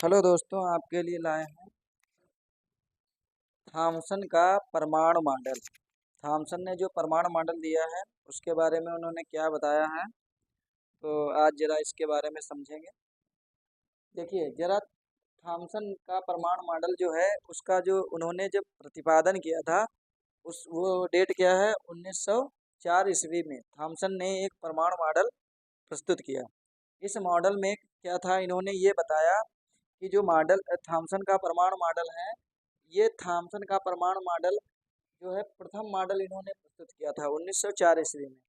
Hello दोस्तों, आपके लिए लाए हैं थॉमसन का परमाणु मॉडल। थॉमसन ने जो परमाणु मॉडल दिया है उसके बारे में उन्होंने क्या बताया है, तो आज जरा इसके बारे में समझेंगे। देखिए जरा, थॉमसन का परमाणु मॉडल जो है उसका जो उन्होंने जब प्रतिपादन किया था उस वो डेट क्या है, 1904 ईस्वी में थॉमसन ने एक परमाणु मॉडल प्रस्तुत किया। इस मॉडल में क्या था, इन्होंने ये बताया कि जो मॉडल थॉमसन का परमाणु मॉडल है, ये थॉमसन का परमाणु मॉडल जो है प्रथम मॉडल इन्होंने प्रस्तुत किया था 1904 ईस्वी में।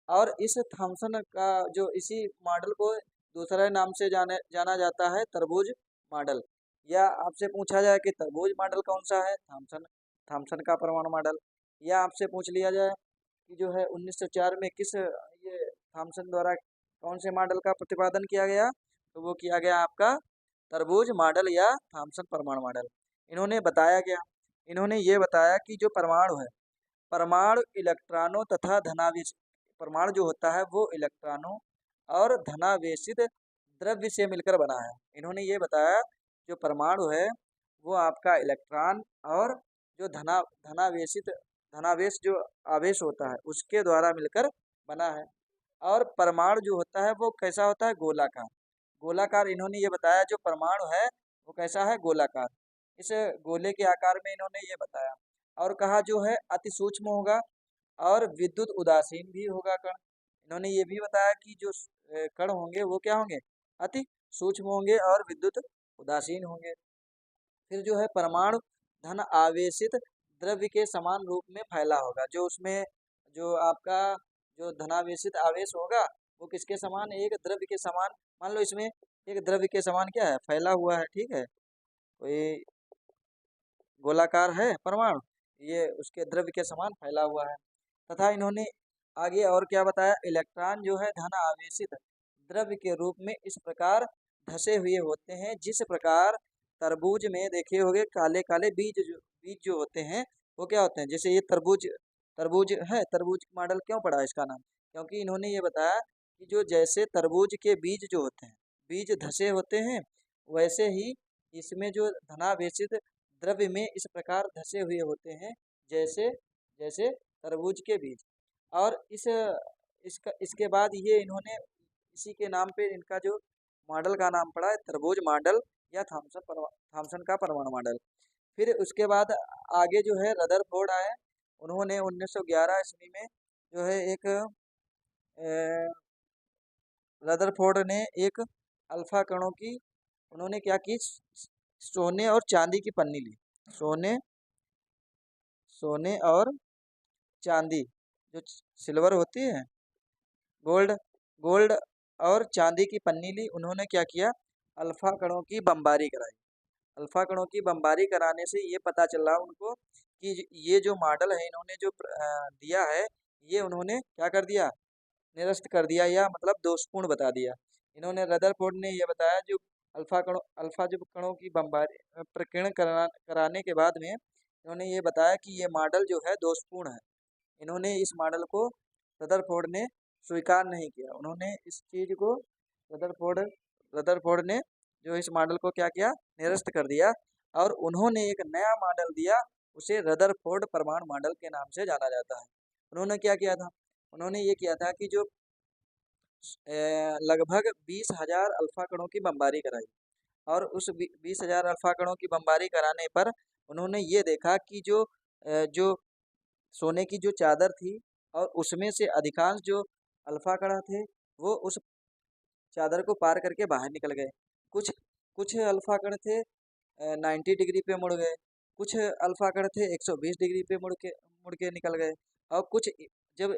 और इस थॉमसन का जो इसी मॉडल को दूसरे नाम से जाना जाता है तरबूज मॉडल। या आपसे पूछा जाए कि तरबूज मॉडल कौन सा है, थॉमसन थॉमसन का परमाणु मॉडल। या आपसे पूछ लिया जाए कि जो है 1904 में किस ये थॉमसन द्वारा कौन से मॉडल का प्रतिपादन किया गया, तो वो किया गया आपका तरबूज मॉडल या थॉमसन परमाणु मॉडल। इन्होंने बताया क्या, इन्होंने ये बताया कि जो परमाणु है, परमाणु इलेक्ट्रॉनों तथा धनावेश, परमाणु जो होता है वो इलेक्ट्रॉनों और धनावेशित द्रव्य से मिलकर बना है। इन्होंने ये बताया जो परमाणु है वो आपका इलेक्ट्रॉन और जो धनावेशित धनावेश जो आवेश होता है उसके द्वारा मिलकर बना है। और परमाणु जो होता है वो कैसा होता है, गोलाकार। गोलाकार इन्होंने ये बताया जो परमाणु है वो कैसा है, गोलाकार। इस गोले के आकार में इन्होंने ये बताया। और कहा जो है अति सूक्ष्म होगा और विद्युत उदासीन भी होगा कण। इन्होंने ये भी बताया कि जो कण होंगे वो क्या होंगे, अति सूक्ष्म होंगे और विद्युत उदासीन होंगे। फिर जो है परमाणु धन आवेशित द्रव्य के समान रूप में फैला होगा। जो उसमें जो आपका जो धनावेशित आवेश होगा वो किसके समान, एक द्रव्य के समान। मान लो इसमें एक द्रव्य के समान क्या है, फैला हुआ है, ठीक है। कोई गोलाकार है परमाणु, ये उसके द्रव्य के समान फैला हुआ है। तथा इन्होंने आगे और क्या बताया, इलेक्ट्रॉन जो है धन आवेशित द्रव्य के रूप में इस प्रकार धसे हुए होते हैं जिस प्रकार तरबूज में देखे होंगे काले काले बीज जो होते हैं वो क्या होते हैं। जैसे ये तरबूज तरबूज है, तरबूज मॉडल क्यों पड़ा इसका नाम, क्योंकि इन्होंने ये बताया कि जो जैसे तरबूज के बीज जो होते हैं, बीज धसे होते हैं, वैसे ही इसमें जो धनावेशित द्रव्य में इस प्रकार धसे हुए होते हैं जैसे जैसे तरबूज के बीज। और इसके बाद ये इन्होंने इसी के नाम पे इनका जो मॉडल का नाम पड़ा है तरबूज मॉडल या थॉमसन का परमाणु मॉडल। फिर उसके बाद आगे जो है रदरफोर्ड आए। उन्होंने 1911 ईस्वी में जो है एक रदरफोर्ड ने एक अल्फा कणों की उन्होंने क्या की, सोने और चांदी की पन्नी ली। सोने सोने और चांदी, जो सिल्वर होती है, गोल्ड गोल्ड और चांदी की पन्नी ली। उन्होंने क्या किया, अल्फा कणों की बमबारी कराई। अल्फा कणों की बमबारी कराने से ये पता चला उनको कि ये जो मॉडल है इन्होंने जो दिया है ये उन्होंने क्या कर दिया, निरस्त कर दिया, या मतलब दोषपूर्ण बता दिया। इन्होंने रदरफोर्ड ने ये बताया जो अल्फा जो कणों की बमबारी प्रकीर्णन कराने के बाद में इन्होंने ये बताया कि ये मॉडल जो है दोषपूर्ण है। इन्होंने इस मॉडल को रदरफोर्ड ने स्वीकार नहीं किया। उन्होंने इस चीज़ को रदरफोर्ड रदरफोर्ड ने जो इस मॉडल को क्या किया, निरस्त कर दिया। और उन्होंने एक नया मॉडल दिया, उसे रदरफोर्ड परमाणु मॉडल के नाम से जाना जाता है। उन्होंने क्या किया था, उन्होंने ये किया था कि जो लगभग 20,000 अल्फा कणों की बमबारी कराई। और उस 20,000 अल्फा कणों की बमबारी कराने पर उन्होंने ये देखा कि जो सोने की जो चादर थी और उसमें से अधिकांश जो अल्फा कण थे वो उस चादर को पार करके बाहर निकल गए। कुछ कुछ अल्फा कण थे 90 डिग्री पे मुड़ गए, कुछ अल्फा कण थे 120 डिग्री पे मुड़ के निकल गए। और कुछ जब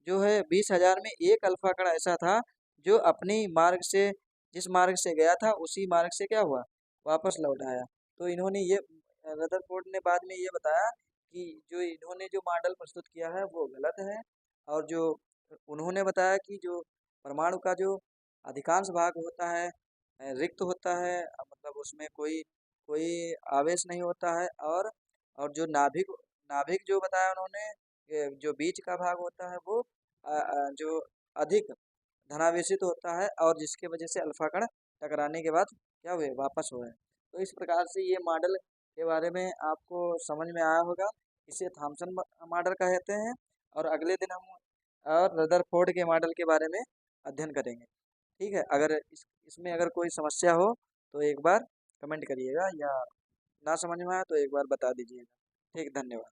जो है 20,000 में एक अल्फा कण ऐसा था जो अपनी मार्ग से, जिस मार्ग से गया था उसी मार्ग से क्या हुआ, वापस लौट आया। तो इन्होंने ये रदरफोर्ड ने बाद में ये बताया कि जो इन्होंने जो मॉडल प्रस्तुत किया है वो गलत है। और जो उन्होंने बताया कि जो परमाणु का जो अधिकांश भाग होता है रिक्त होता है, मतलब उसमें कोई कोई आवेश नहीं होता है। और जो नाभिक नाभिक जो बताया उन्होंने, जो बीच का भाग होता है वो जो अधिक धनावेशित होता है और जिसके वजह से अल्फा कण टकराने के बाद क्या हुए, वापस हुए। तो इस प्रकार से ये मॉडल के बारे में आपको समझ में आया होगा। इसे थॉमसन मॉडल कहते हैं। और अगले दिन हम और रदरफोर्ड के मॉडल के बारे में अध्ययन करेंगे। ठीक है, अगर इसमें अगर कोई समस्या हो तो एक बार कमेंट करिएगा, या ना समझ में आया तो एक बार बता दीजिएगा। ठीक, धन्यवाद।